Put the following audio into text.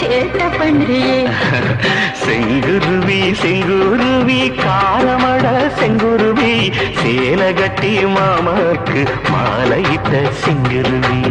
சேட்ட பண்றியே செங்குருவி செங்குருவி காரமட செங்குருவி சேல கட்டி மாமாக்கு மாலையிட்ட செங்குருவி